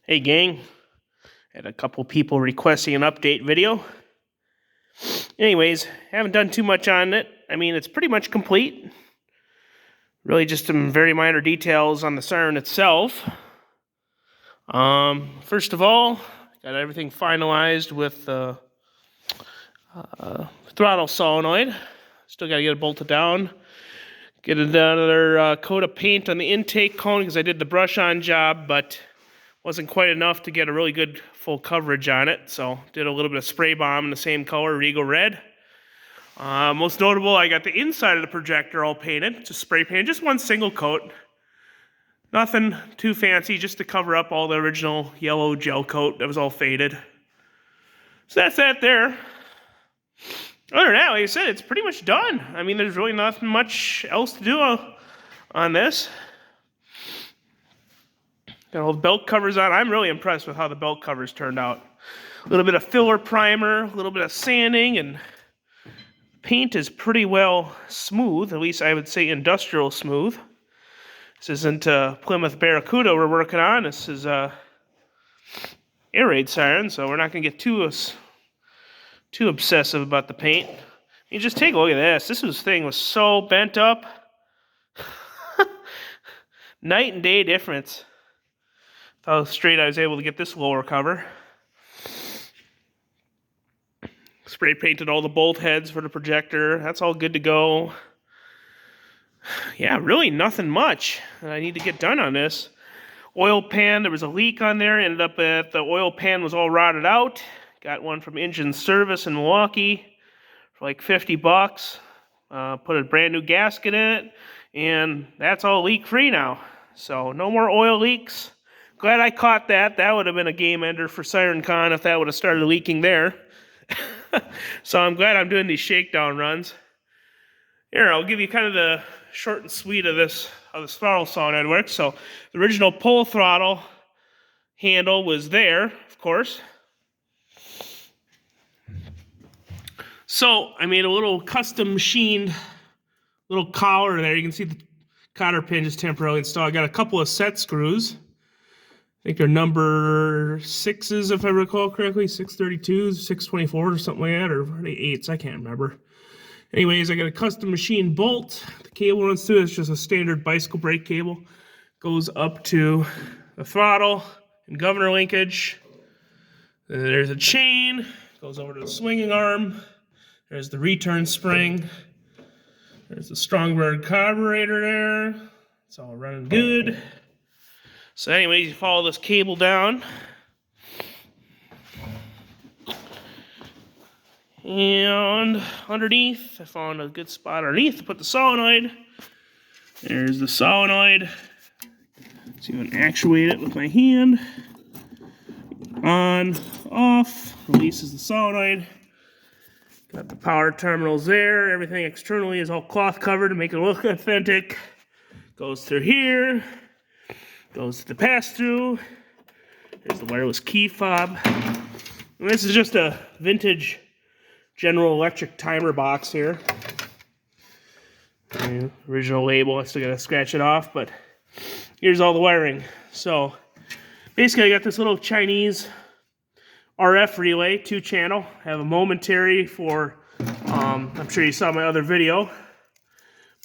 Hey gang, had a couple people requesting an update video. Anyways, haven't done too much on it. I mean, it's pretty much complete. Really just some very minor details on the Siren itself. First of all, got everything finalized with the throttle solenoid. Still gotta get it bolted down. Get another coat of paint on the intake cone because I did the brush on job, but wasn't quite enough to get a really good full coverage on it, so did a little bit of spray bomb in the same color, Regal Red. Most notable, I got the inside of the projector all painted, just spray painted, just one single coat. Nothing too fancy, just to cover up all the original yellow gel coat that was all faded. So that's that there. Other than that, like I said, it's pretty much done. I mean, there's really nothing much else to do on this. Got all the belt covers on. I'm really impressed with how the belt covers turned out. A little bit of filler primer, a little bit of sanding, and paint is pretty well smooth. At least I would say industrial smooth. This isn't Plymouth Barracuda we're working on. This is air raid siren, so we're not going to get too obsessive about the paint. You just take a look at this. This thing was so bent up. Night and day difference. How straight I was able to get this lower cover. Spray painted all the bolt heads for the projector. That's all good to go. Yeah, really nothing much that I need to get done on this. Oil pan, there was a leak on there. Ended up that the oil pan was all rotted out. Got one from Engine Service in Milwaukee for like 50 bucks. Put a brand new gasket in it. And that's all leak free now. So no more oil leaks. Glad I caught that. That would have been a game ender for SirenCon if that would have started leaking there. So I'm glad I'm doing these shakedown runs. Here, I'll give you kind of the short and sweet of this, how this throttle solenoid works. So the original pull throttle handle was there, of course. So I made a little custom machined little collar there. You can see the cotter pin is temporarily installed. I got a couple of set screws. I think they're number 6s, if I recall correctly, 632s, 624s, or something like that, or are they 8s? I can't remember. Anyways, I got a custom machine bolt. The cable runs through. It's just a standard bicycle brake cable. Goes up to the throttle and governor linkage. Then there's a chain. Goes over to the swinging arm. There's the return spring. There's the Strongbird carburetor there. It's all running good. So anyways, you follow this cable down. And underneath, I found a good spot underneath to put the solenoid. There's the solenoid. So you can actuate it with my hand. On, off, releases the solenoid. Got the power terminals there. Everything externally is all cloth covered to make it look authentic. Goes through here. Goes to the pass-through. There's the wireless key fob. And this is just a vintage General Electric timer box here. Original label, I still gotta scratch it off, but here's all the wiring. So basically I got this little Chinese RF relay, 2-channel. I have a momentary for, I'm sure you saw my other video,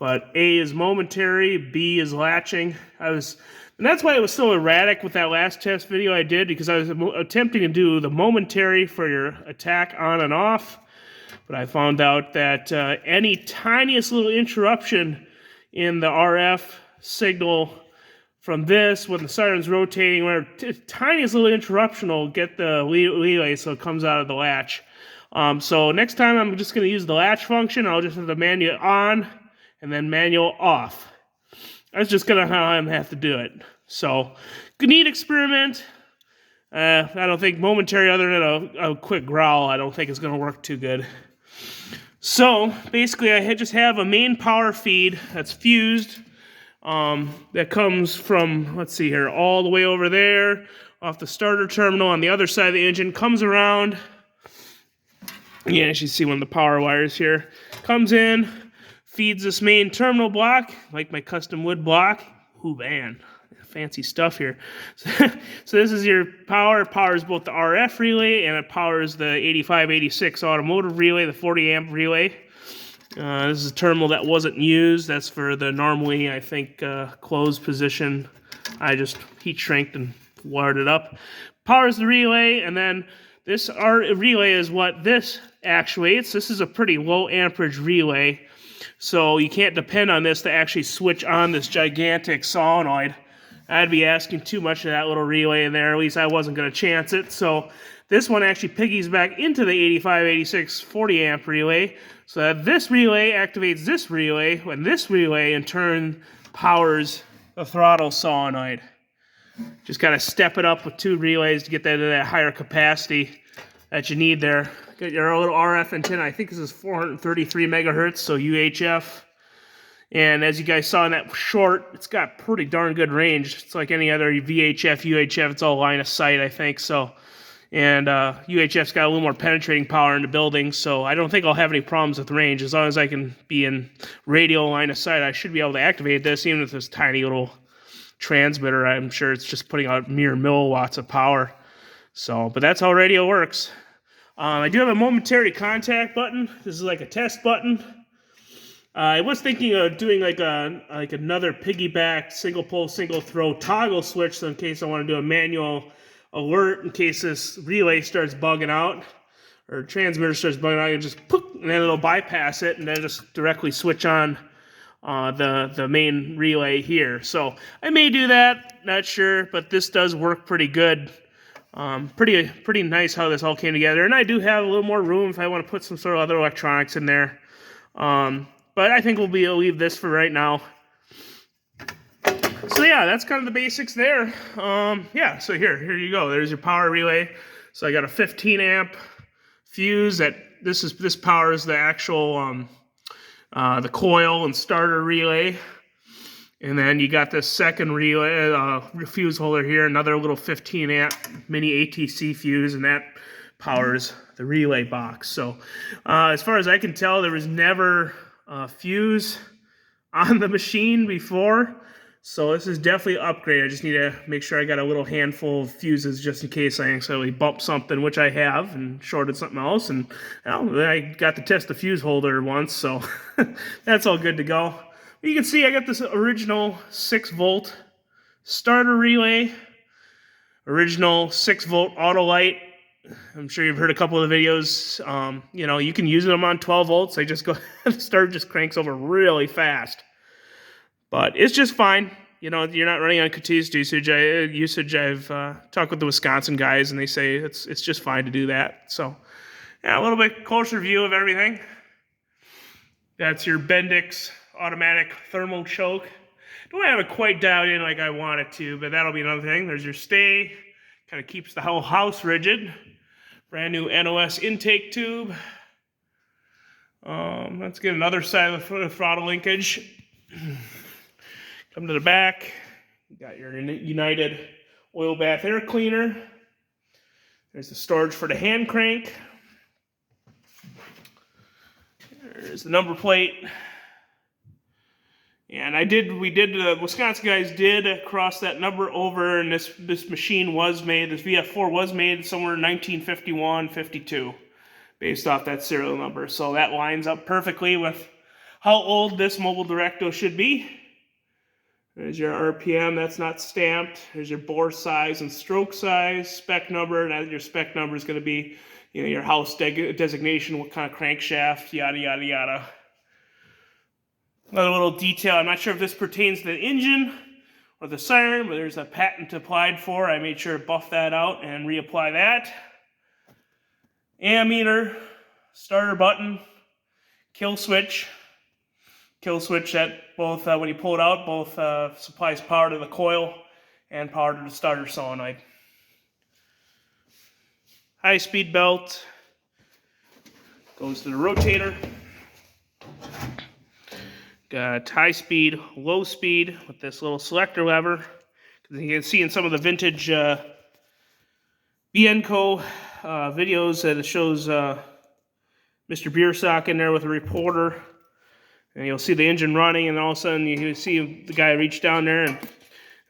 but A is momentary, B is latching. And that's why it was so erratic with that last test video I did, because I was attempting to do the momentary for your attack on and off, but I found out that any tiniest little interruption in the RF signal from this, when the siren's rotating, where tiniest little interruption will get the relay so it comes out of the latch. So next time I'm just going to use the latch function. I'll just have the manual on and then manual off. That's just kind of how I'm going to have to do it. So, neat experiment. I don't think momentary, other than a quick growl, I don't think it's going to work too good. So, basically, I just have a main power feed that's fused. That comes from, let's see here, all the way over there, off the starter terminal on the other side of the engine, comes around. Yeah, as you see one of the power wires here. Comes in, feeds this main terminal block, like my custom wood block. Ooh, man. fancy stuff here. So this is your power. It powers both the RF relay and it powers the 8586 automotive relay, the 40 amp relay. This is a terminal that wasn't used. That's for the normally, I think, closed position. I just heat shrinked and wired it up. Powers the relay, and then this relay is what this actuates. This is a pretty low amperage relay, so you can't depend on this to actually switch on this gigantic solenoid. I'd be asking too much of that little relay in there. At least I wasn't going to chance it. So this one actually piggies back into the 8586 40 amp relay. So that this relay activates this relay, and this relay in turn powers the throttle solenoid. Just got to step it up with 2 relays to get that to that higher capacity that you need there. Got your little RF antenna. I think this is 433 megahertz, so UHF. And as you guys saw in that short, it's got pretty darn good range. It's like any other VHF, UHF. It's all line of sight, I think. So, and UHF's got a little more penetrating power in the building, so I don't think I'll have any problems with range. As long as I can be in radio line of sight, I should be able to activate this, even with this tiny little transmitter. I'm sure it's just putting out mere milliwatts of power. So, but that's how radio works. I do have a momentary contact button. This is like a test button. I was thinking of doing like another piggyback single pole, single throw toggle switch, so in case I want to do a manual alert in case this relay starts bugging out or transmitter starts bugging out, you just poof, and then it'll bypass it and then just directly switch on the main relay here. So I may do that, not sure, but this does work pretty good. Pretty nice how this all came together, and I do have a little more room if I want to put some sort of other electronics in there. But I think we'll leave this for right now. So yeah, that's kind of the basics there. Yeah, so here you go. There's your power relay. So I got a 15 amp fuse that this powers the actual the coil and starter relay. And then you got this second relay fuse holder here, another little 15 amp mini ATC fuse, and that powers the relay box. So as far as I can tell, there was never a fuse on the machine before. So this is definitely an upgrade. I just need to make sure I got a little handful of fuses just in case I accidentally bump something, which I have, and shorted something else. And well, I got to test the fuse holder once, so that's all good to go. You can see I got this original 6-volt starter relay, original 6-volt auto light. I'm sure you've heard a couple of the videos. You know, you can use them on 12 volts. They just go, the starter just cranks over really fast. But it's just fine. You know, you're not running on continuous usage. I've talked with the Wisconsin guys, and they say it's just fine to do that. So, yeah, a little bit closer view of everything. That's your Bendix automatic thermal choke. Don't have it quite dialed in like I want it to, but that'll be another thing. There's your stay. Kind of keeps the whole house rigid. Brand new NOS intake tube. Let's get another side of the throttle linkage. Come to the back. You got your United oil bath air cleaner. There's the storage for the hand crank. There's the number plate. And the Wisconsin guys did cross that number over, and this machine was made, this VF4 was made somewhere in 1951, 52, based off that serial number. So that lines up perfectly with how old this Mobil Directo should be. There's your RPM, that's not stamped. There's your bore size and stroke size, spec number, and your spec number is going to be, you know, your house designation, what kind of crankshaft, yada, yada, yada. Another little detail, I'm not sure if this pertains to the engine or the siren, but there's a patent applied for. I made sure to buff that out and reapply that. Ammeter, starter button, kill switch. Kill switch that both, when you pull it out, both supplies power to the coil and power to the starter solenoid. High speed belt goes to the rotator. Got high speed, low speed with this little selector lever. You can see in some of the vintage BN52G videos that it shows Mr. Beersock in there with a reporter. And you'll see the engine running, and all of a sudden you see the guy reach down there and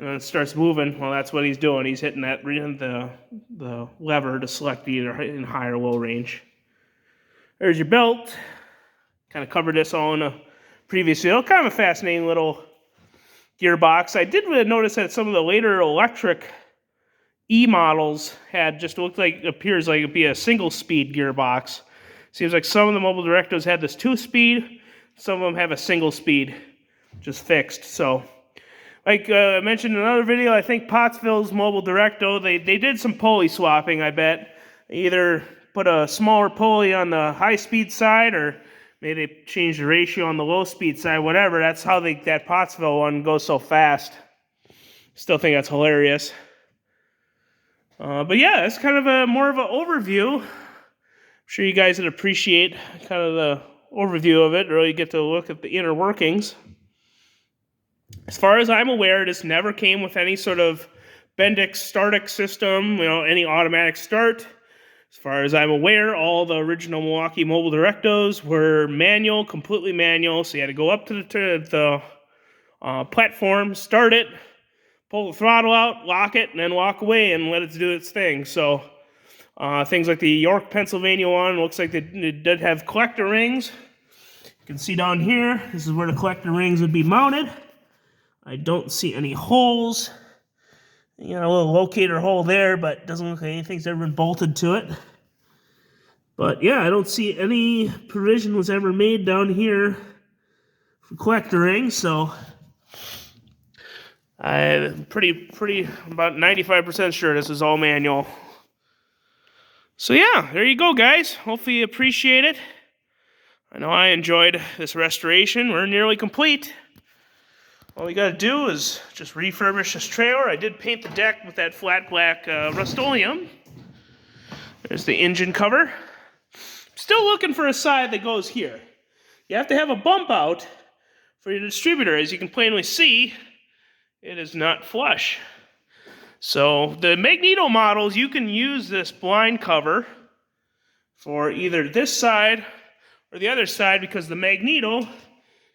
and then it starts moving. Well, that's what he's doing. He's hitting that the lever to select either in high or low range. There's your belt. Kind of covered this all in a previous video. Kind of a fascinating little gearbox. I did notice that some of the later electric E models had just looked like, appears like it'd be a single speed gearbox. Seems like some of the Mobil Directos had this 2-speed. Some of them have a single speed, just fixed. So, like I mentioned in another video, I think Pottsville's Mobil Directo, they did some pulley swapping, I bet. They either put a smaller pulley on the high-speed side, or maybe they changed the ratio on the low-speed side, whatever. That's how that Pottsville one goes so fast. Still think that's hilarious. But yeah, it's kind of more of an overview. I'm sure you guys would appreciate kind of the overview of it, really get to look at the inner workings. As far as I'm aware, this never came with any sort of Bendix Startix system, any automatic start. As far as I'm aware, all the original Milwaukee Mobil Directos were manual, completely manual, so you had to go up to the platform, start it, pull the throttle out, lock it, and then walk away and let it do its thing. So things like the York, Pennsylvania one, looks like it did have collector rings. You can see down here, this is where the collector rings would be mounted. I don't see any holes. You got a little locator hole there, but it doesn't look like anything's ever been bolted to it. But yeah, I don't see any provision was ever made down here for collector rings, so I'm pretty about 95% sure this is all manual. So yeah, there you go, guys. Hopefully you appreciate it. I know I enjoyed this restoration. We're nearly complete. All we gotta do is just refurbish this trailer. I did paint the deck with that flat black Rust-Oleum. There's the engine cover. Still looking for a side that goes here. You have to have a bump out for your distributor. As you can plainly see, it is not flush. So the Magneto models, you can use this blind cover for either this side or the other side, because the Magneto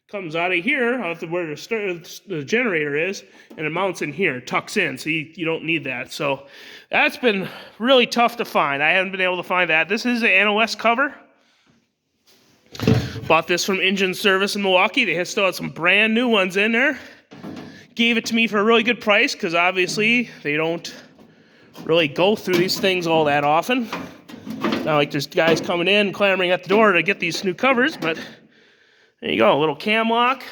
comes out of here, out of where the generator is, and it mounts in here, tucks in, so you don't need that. So that's been really tough to find. I haven't been able to find that. This is an NOS cover. Bought this from Engine Service in Milwaukee. They still had some brand new ones in there. Gave it to me for a really good price, because obviously they don't really go through these things all that often. Not like there's guys coming in, clamoring at the door to get these new covers, but there you go, a little cam lock.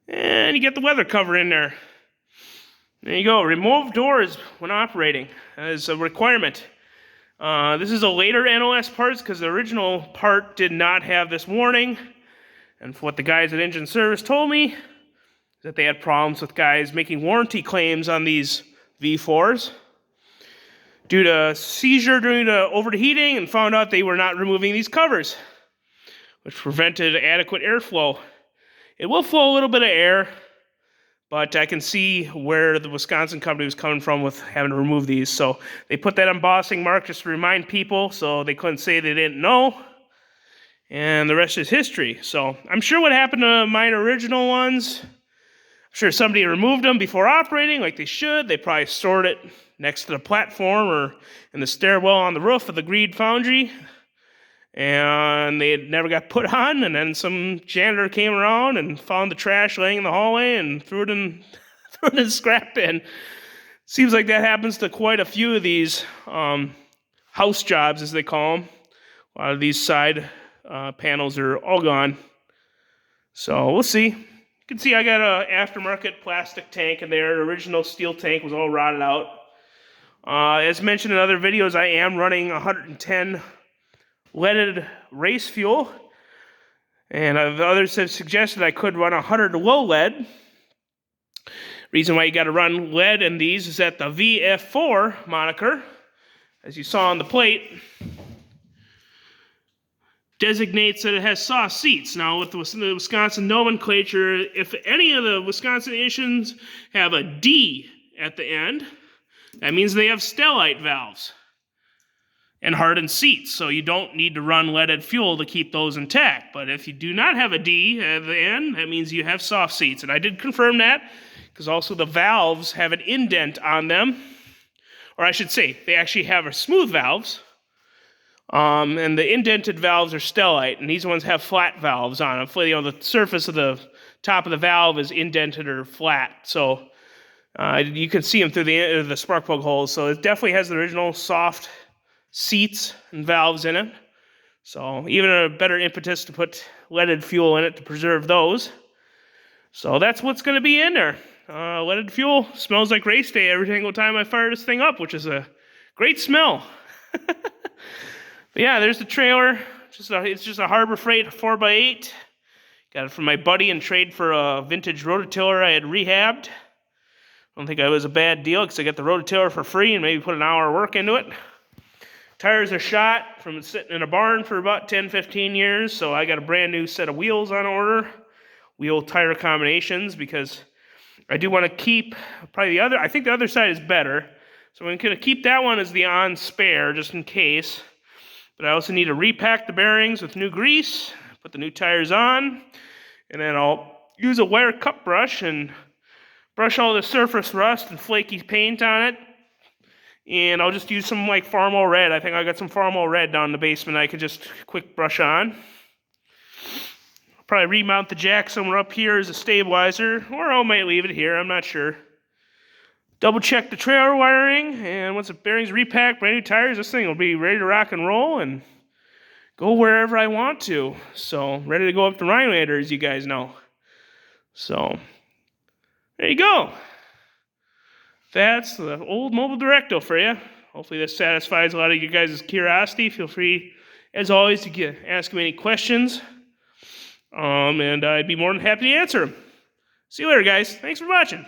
And you get the weather cover in there. There you go, remove doors when operating. That is a requirement. This is a later NOS parts, because the original part did not have this warning. And for what the guys at Engine Service told me, that they had problems with guys making warranty claims on these V4s due to seizure due to overheating, and found out they were not removing these covers, which prevented adequate airflow. It will flow a little bit of air, but I can see where the Wisconsin company was coming from with having to remove these. So they put that embossing mark just to remind people, so they couldn't say they didn't know. And the rest is history. So I'm sure what happened to my original ones, I'm sure somebody removed them before operating like they should. They probably stored it next to the platform or in the stairwell on the roof of the Greed Foundry. And they never got put on, and then some janitor came around and found the trash laying in the hallway and threw it in the scrap bin. Seems like that happens to quite a few of these house jobs, as they call them. A lot of these side panels are all gone. So we'll see. You can see I got an aftermarket plastic tank in there. The original steel tank was all rotted out. As mentioned in other videos, I am running 110 leaded race fuel, and others have suggested I could run 100 low lead. Reason why you got to run lead in these is that the VF4 moniker, as you saw on the plate, designates that it has soft seats. Now, with the Wisconsin nomenclature, if any of the Wisconsin editions have a D at the end, that means they have stellite valves and hardened seats, so you don't need to run leaded fuel to keep those intact. But if you do not have a D at the end, that means you have soft seats. And I did confirm that, because also the valves have an indent on them. Or I should say, they actually have smooth valves. And the indented valves are stellite, and these ones have flat valves on them. You know, the surface of the top of the valve is indented or flat, so you can see them through the spark plug holes. So it definitely has the original soft seats and valves in it. So even a better impetus to put leaded fuel in it to preserve those. So that's what's going to be in there. Leaded fuel smells like race day every single time I fire this thing up, which is a great smell. But yeah, there's the trailer. It's just a Harbor Freight 4x8. Got it from my buddy in trade for a vintage rototiller I had rehabbed. I don't think it was a bad deal because I got the rototiller for free and maybe put an hour of work into it. Tires are shot from sitting in a barn for about 10-15 years, so I got a brand new set of wheels on order. Wheel tire combinations, because I do want to keep probably the other. I think the other side is better, so I'm going to keep that one as the on spare just in case. But I also need to repack the bearings with new grease, put the new tires on, and then I'll use a wire cup brush and brush all the surface rust and flaky paint on it. And I'll just use some like Farmo Red. I think I got some Farmo Red down in the basement I could just quick brush on. I'll probably remount the jack somewhere up here as a stabilizer, or I might leave it here, I'm not sure. Double check the trailer wiring, and once the bearings repacked, brand new tires, this thing will be ready to rock and roll and go wherever I want to. So, ready to go up to Rhinelander, as you guys know. So, there you go. That's the old Mobil Directo for you. Hopefully this satisfies a lot of you guys' curiosity. Feel free, as always, to ask me any questions. And I'd be more than happy to answer them. See you later, guys. Thanks for watching.